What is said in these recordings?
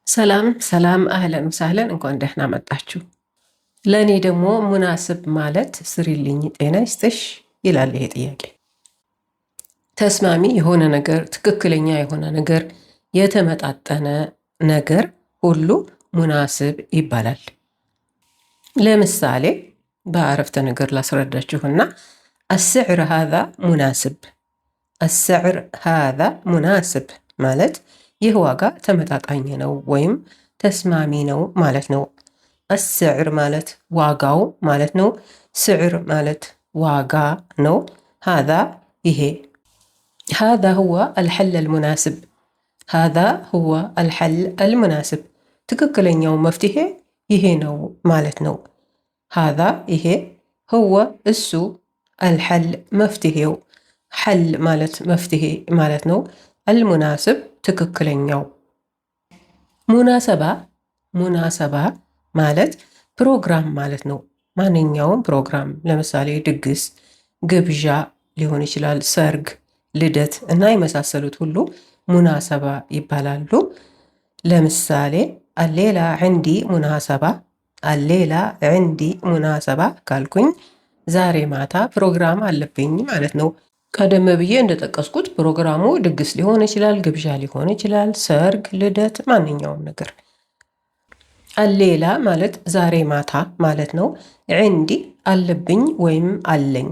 ሰላም ሰላም አህለን ወሳህለን እንኳን ደህና መጣችሁ። ለእኔ ደግሞ ሙናስብ ማለት ስሪልኝ ጤና ይስጥሽ ይላል ይሄ ጥያቄ። ተስማሚ የሆነ ነገር፣ ትክክለኛ የሆነ ነገር፣ የተመጣጠነ ነገር ሁሉ ሙናስብ ይባላል። ለምሳሌ በአረፍተ ነገር ላስረዳችሁና አስዕር ሃዛ ሙናስብ፣ አስዕር ሃዛ ሙናስብ ማለት ይህ ዋጋ ተመጣጣኝ ነው ወይም ተስማሚ ነው ማለት ነው። አስዕር ማለት ዋጋው ማለት ነው። ስዕር ማለት ዋጋ ነው። ሃዛ ይሄ። ሃዛ ሁወ አልሐል አልሙናስብ፣ ሃዛ ሁወ አልሐል አልሙናስብ ትክክለኛው መፍትሄ ይሄ ነው ማለት ነው። ሃዛ ይሄ፣ ሁወ እሱ፣ አልሐል መፍትሄው፣ ሐል ማለት መፍትሄ ማለት ነው። አልሙናስብ ትክክለኛው። ሙናሰባ፣ ሙናሰባ ማለት ፕሮግራም ማለት ነው። ማንኛውም ፕሮግራም ለምሳሌ ድግስ፣ ግብዣ ሊሆን ይችላል፣ ሰርግ፣ ልደት እና የመሳሰሉት ሁሉ ሙናሰባ ይባላሉ። ለምሳሌ አሌላ ዕንዲ ሙናሰባ፣ አሌላ ዕንዲ ሙናሰባ ካልኩኝ ዛሬ ማታ ፕሮግራም አለብኝ ማለት ነው። ቀደም ብዬ እንደጠቀስኩት ፕሮግራሙ ድግስ ሊሆን ይችላል፣ ግብዣ ሊሆን ይችላል፣ ሰርግ፣ ልደት፣ ማንኛውም ነገር። አሌላ ማለት ዛሬ ማታ ማለት ነው። ዕንዲ አለብኝ ወይም አለኝ።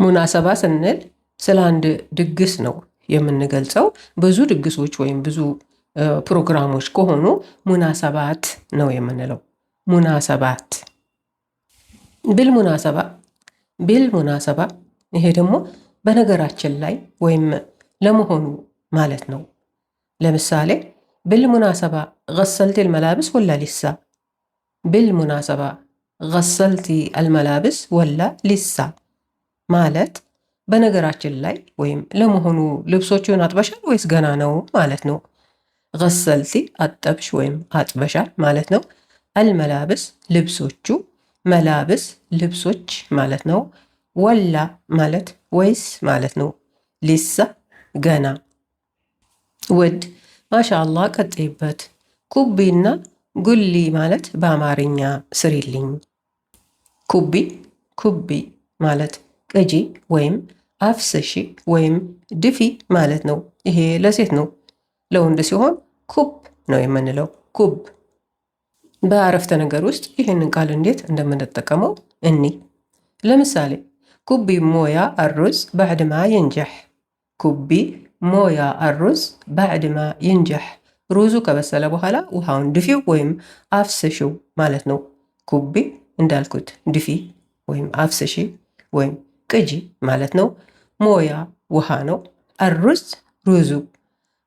ሙናሰባ ስንል ስለ አንድ ድግስ ነው የምንገልጸው። ብዙ ድግሶች ወይም ብዙ ፕሮግራሞች ከሆኑ ሙናሰባት ነው የምንለው። ሙናሰባት። ቢልሙናሰባ፣ ቢልሙናሰባ ይሄ ደግሞ በነገራችን ላይ ወይም ለመሆኑ ማለት ነው። ለምሳሌ ቢልሙናሰባ ገሰልቲ አልመላብስ ወላ ሊሳ፣ ቢልሙናሰባ ገሰልቲ አልመላብስ ወላ ሊሳ ማለት በነገራችን ላይ ወይም ለመሆኑ ልብሶቹን አጥበሻል ወይስ ገና ነው ማለት ነው። ገሰልቲ አጠብሽ ወይም አጥበሻል ማለት ነው። አልመላብስ ልብሶቹ፣ መላብስ ልብሶች ማለት ነው። ወላ ማለት ወይስ ማለት ነው። ሊሳ ገና። ውድ ማሻአላህ ቀጥይበት። ኩቢና ጉሊ ማለት በአማርኛ ስሪልኝ። ኩቢ፣ ኩቢ ማለት ቅጂ ወይም አፍስሺ ወይም ድፊ ማለት ነው። ይሄ ለሴት ነው። ለወንድ ሲሆን ኩብ ነው የምንለው። ኩብ። በአረፍተ ነገር ውስጥ ይህንን ቃል እንዴት እንደምንጠቀመው እኒ ለምሳሌ ኩቢ ሞያ አሩዝ ባዕድማ ይንጀሕ፣ ኩቢ ሞያ አሩዝ ባዕድማ ይንጀሕ። ሩዙ ከበሰለ በኋላ ውሃውን ድፊው ወይም አፍስሺው ማለት ነው። ኩቢ እንዳልኩት ድፊ ወይም አፍስሺ ወይም ቅጂ ማለት ነው። ሞያ ውሃ ነው። አሩዝ ሩዙ።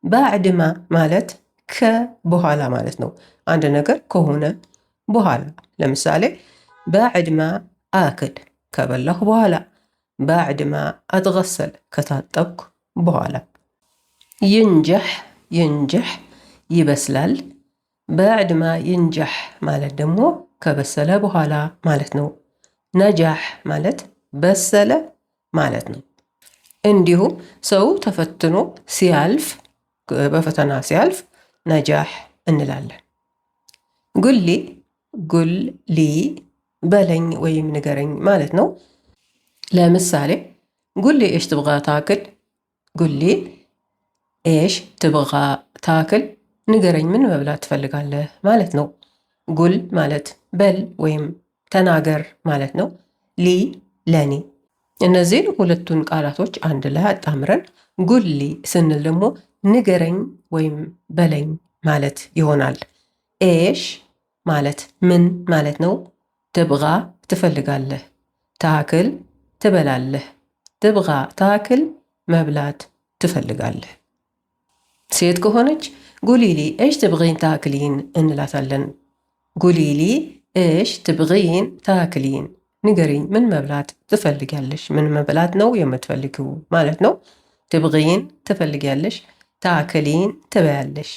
ባዕድማ ማለት ከበኋላ ማለት ነው። አንድ ነገር ከሆነ በኋላ። ለምሳሌ ባዕድማ አክል ከበላሁ በኋላ፣ ባዕድማ አትገሰል ከታጠብኩ በኋላ። ይንጀሕ፣ ይንጀሕ ይበስላል። ባዕድማ ይንጀሕ ማለት ደግሞ ከበሰለ በኋላ ማለት ነው። ነጃሕ ማለት በሰለ ማለት ነው። እንዲሁም ሰው ተፈትኖ ሲያልፍ፣ በፈተና ሲያልፍ ነጃሕ እንላለን። ጉሊ፣ ጉሊ በለኝ ወይም ንገረኝ ማለት ነው። ለምሳሌ ጉሊ ኤሽ ትብጋ ታክል፣ ጉሊ ኤሽ ትብጋ ታክል ንገረኝ ምን መብላት ትፈልጋለህ ማለት ነው። ጉል ማለት በል ወይም ተናገር ማለት ነው። ሊ ለኔ። እነዚህን ሁለቱን ቃላቶች አንድ ላይ አጣምረን ጉሊ ስንል ደግሞ ንገረኝ ወይም በለኝ ማለት ይሆናል። ኤሽ ማለት ምን ማለት ነው። ትብጋ ትፈልጋለህ፣ ታክል ትበላለህ። ትብጋ ታክል መብላት ትፈልጋለህ። ሴት ከሆነች ጉሊሊ እሽ ትብጊን ታክሊን እንላታለን። ጉሊሊ እሽ ትብጊን ታክሊን፣ ንገሪኝ ምን መብላት ትፈልጊያለሽ፣ ምን መብላት ነው የምትፈልጊው ማለት ነው። ትብጊን ትፈልጊያለሽ፣ ታክሊን ትበያለሽ።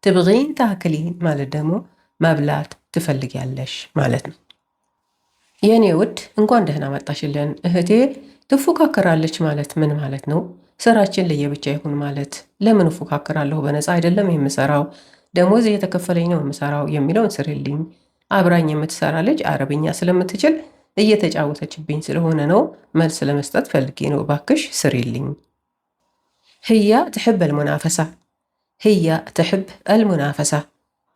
ትብጊን ታክሊን ማለት ደግሞ መብላት ትፈልጊያለሽ ማለት ነው። የኔ ውድ እንኳን ደህና መጣሽልን እህቴ። ትፎካከራለች ማለት ምን ማለት ነው? ስራችን ለየብቻ ይሁን ማለት ለምን እፎካከራለሁ? በነፃ አይደለም የምሰራው። ደሞዝ እየተከፈለኝ ነው የምሰራው የሚለውን ስሪልኝ። አብራኝ የምትሰራ ልጅ አረብኛ ስለምትችል እየተጫወተችብኝ ስለሆነ ነው፣ መልስ ለመስጠት ፈልጌ ነው፣ እባክሽ ስሪልኝ። ህያ ትሕብ አልሙናፈሳ። ህያ ትሕብ አልሙናፈሳ፣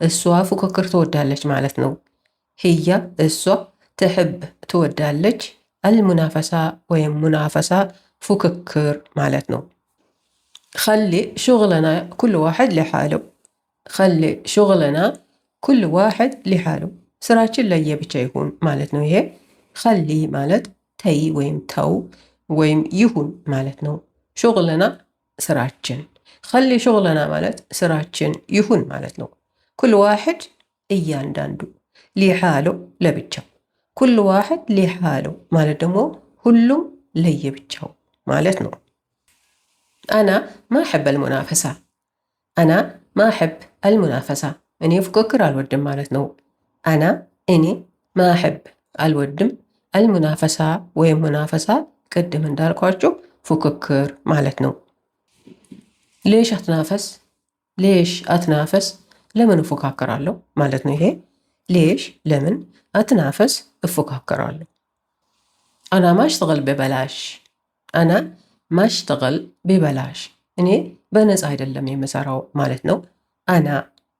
እሷ ፉክክር ትወዳለች ማለት ነው። ህያ እሷ፣ ትሕብ ትወዳለች፣ አልሙናፈሳ ወይም ሙናፈሳ ፉክክር ማለት ነው። ኸሊ ሹግለና ኩል ዋሕድ ሊሓለው። ኸሊ ሹግለና ኩል ዋሕድ ሊሓለው፣ ስራችን ለየብቻ ይሁን ማለት ነው። ይሄ ኸሊ ማለት ተይ ወይም ተው ወይም ይሁን ማለት ነው። ሹግለና ስራችን፣ ኸሊ ሹግለና ማለት ስራችን ይሁን ማለት ነው። ኩል ዋሕድ እያንዳንዱ፣ ሊሓለው ለብቻው። ኩል ዋሕድ ሊሓለው ማለት ደግሞ ሁሉም ለየብቻው ማለት ነው። አና ማ ሕብ አልሙናፈሳ። አና ማ ሕብ አልሙናፈሳ፣ እኔ ፉክክር አልወድም ማለት ነው። አና እኔ፣ ማ ሕብ አልወድም፣ አልሙናፈሳ ወይም ሙናፈሳ ቅድም እንዳልኳችሁ ፉክክር ማለት ነው። ሌሽ አትናፈስ፣ ሌሽ አትናፈስ፣ ለምን እፎካከራለሁ ማለት ነው። ይሄ ሌሽ ለምን፣ አትናፈስ እፎካከራለሁ። አና ማሽተغል በበላሽ። አና ማሽተغል በበላሽ፣ እኔ በነፃ አይደለም የምሰራው ማለት ነው። አና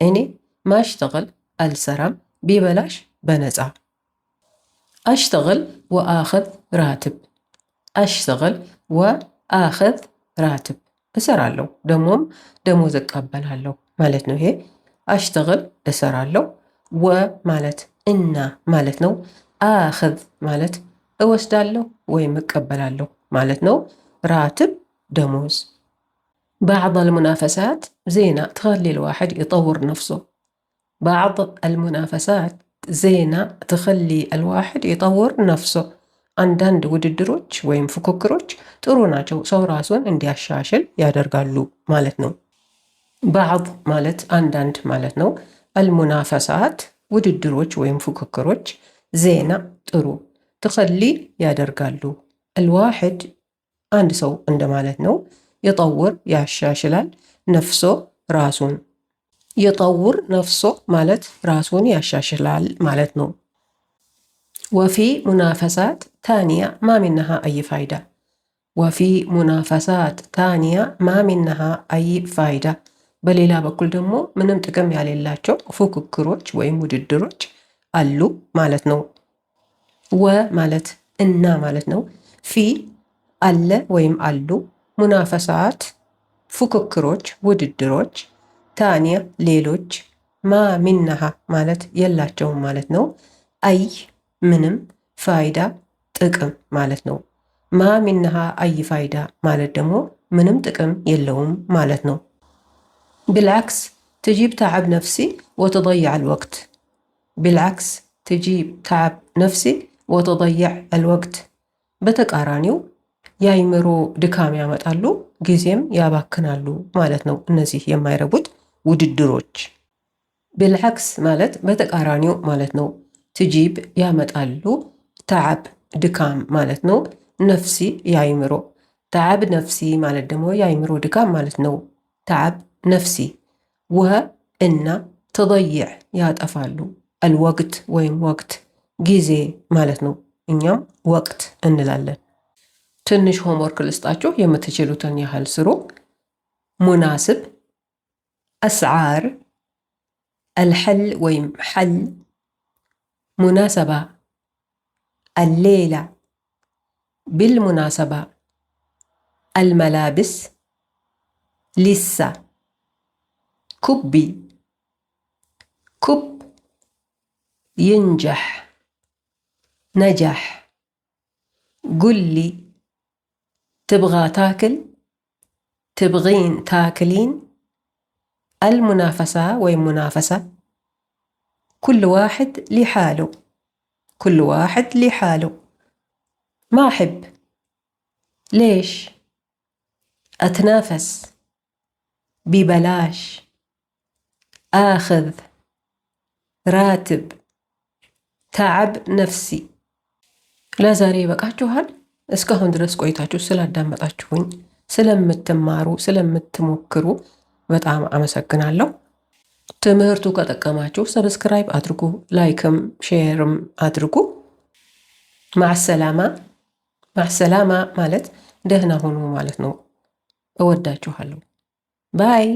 እኔ፣ ማሽተغል አልሰራም፣ ቢበላሽ በነፃ። አሽተغል ወአኽዝ ራትብ። አሽተغል ወአኽዝ ራትብ፣ እሰራለሁ ደሞም ደሞዝ እቀበላለሁ ማለት ነው። ይሄ አሽተغል እሰራለሁ፣ ወ ማለት እና ማለት ነው። አኽዝ ማለት እወስዳለሁ ወይም እቀበላለሁ ማለት ነው። ራትብ ደሞዝ። ባዕድ አልሙናፈሳት ዜና ትኸሊ ልዋሕድ ይጠውር ነፍሶ። ባዕድ አልሙናፈሳት ዜና ትኸሊ አልዋሕድ ይጠውር ነፍሶ፣ አንዳንድ ውድድሮች ወይም ፉክክሮች ጥሩ ናቸው፣ ሰው ራሱን እንዲያሻሽል ያደርጋሉ ማለት ነው። ባዕድ ማለት አንዳንድ ማለት ነው። አልሙናፈሳት ውድድሮች ወይም ፉክክሮች፣ ዜና ጥሩ፣ ትኸሊ ያደርጋሉ። አልዋሕድ አንድ ሰው እንደማለት ነው። ይጠውር ያሻሽላል፣ ነፍሶ ራሱን። ይጠውር ነፍሶ ማለት ራሱን ያሻሽላል ማለት ነው። ወፊ ሙናፈሳት ታንያ ማ ሚነሃ አይ ፋይዳ። ወፊ ሙናፈሳት ታንያ ማ ሚነሃ አይ ፋይዳ፣ በሌላ በኩል ደግሞ ምንም ጥቅም ያሌላቸው ፉክክሮች ወይም ውድድሮች አሉ ማለት ነው። ወ ማለት እና ማለት ነው። ፊ አለ ወይም አሉ፣ ሙናፈሳት ፉክክሮች ውድድሮች፣ ታንያ ሌሎች፣ ማ ሚነሃ ማለት የላቸውም ማለት ነው። አይ ምንም፣ ፋይዳ ጥቅም ማለት ነው። ማ ሚነሃ አይ ፋይዳ ማለት ደግሞ ምንም ጥቅም የለውም ማለት ነው። بالعكس تجيب تعب نفسي وتضيع الوقت. بالعكس تجيب تعب نفسي وتضيع الوقت، በተቃራኒው የአይምሮ ድካም ያመጣሉ፣ ጊዜም ያባክናሉ ማለት ነው። እነዚህ የማይረቡት ውድድሮች። بالعكس ማለት በተቃራኒው ማለት ነው። ትጂብ ያመጣሉ፣ ተዓብ ድካም ማለት ነው። ነፍሲ የአይምሮ፣ ተዓብ ነፍሲ ማለት ደግሞ የአይምሮ ድካም ማለት ነው። ተዓብ ነፍሲ። ወ እና ተضይዕ ያጠፋሉ፣ አልወቅት ወይም ወቅት ጊዜ ማለት ነው። እኛም ወቅት እንላለን። ትንሽ ሆምወርክ ልስጣችሁ፣ የምትችሉትን ያህል ስሩ። ሙናስብ፣ አስዓር፣ አልሐል ወይም ሐል፣ ሙናሰባ፣ አሌላ፣ بالمناسبة፣ الملابس، لسه، كبي، كب ينجح، نجح، قل لي، تبغى تاكل، تبغين تاكلين، المنافسة ومنافسة، كل واحد لحاله، كل واحد لحاله. ما أحب، ليش، أتنافس، ببلاش، آخذ، راتب، تعب نفسي። ለዛሬ ይበቃችኋል። እስካሁን ድረስ ቆይታችሁ ስላዳመጣችሁኝ፣ ስለምትማሩ፣ ስለምትሞክሩ በጣም አመሰግናለሁ። ትምህርቱ ከጠቀማችሁ ሰብስክራይብ አድርጉ፣ ላይክም ሼርም አድርጉ። ማዕሰላማ። ማዕሰላማ ማለት ደህና ሁኑ ማለት ነው። እወዳችኋለሁ። ባይ